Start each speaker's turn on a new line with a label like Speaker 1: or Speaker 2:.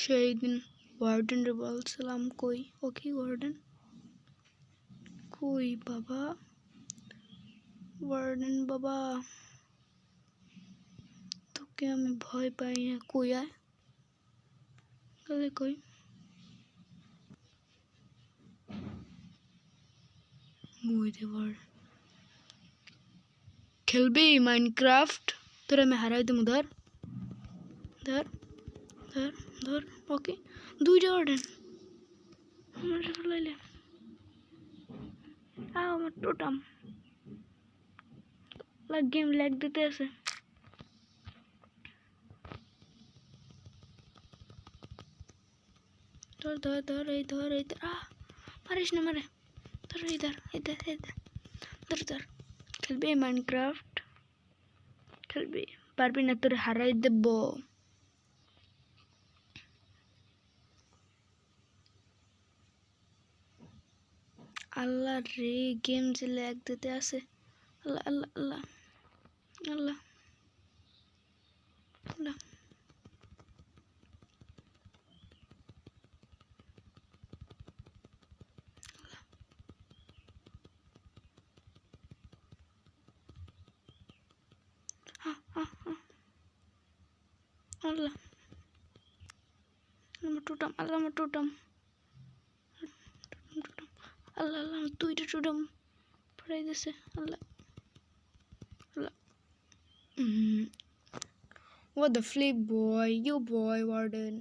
Speaker 1: সেই দিন ওয়ার্ডেন রে বলছিলাম কই, ও কি ওয়ার্ডেন? কই বাবা, ওয়ার্ডেন বাবা, তোকে আমি ভয় পাই না। কই আয়, গেলে কই? খেলবি মাইনক্রাফট? তোর আমি হারাই দেবো। ধর ধর ধর ধর। ওকে, দুইটা ওয়ার্ডেন ফেলাইলে। আমার টোটাম গেম ল্যাগ দিতে আছে। ধর ধর ধর, এই ধর, এই ধর। পারিস না মারে। ধর, এই ধর, এই ধর, এই ধর, ধর ধর। খেলবি মাইনক্রাফট? খেলবি? পারবি না, তোর হারাই দেব। আল্লাহ রে, গেম যে ল্যাগ দিতে আছে। আল্লাহ আল্লাহ আল্লাহ আল্লাহ আল্লাহ। আল্লাহ আমার টোটাম, আল্লাহ আমার টোটাম, আল্লাহ আল্লাহ দুইটা টোটাম পড়াই দিছে। আল্লাহ আল্লাহ। What the flip boy, you boy warden.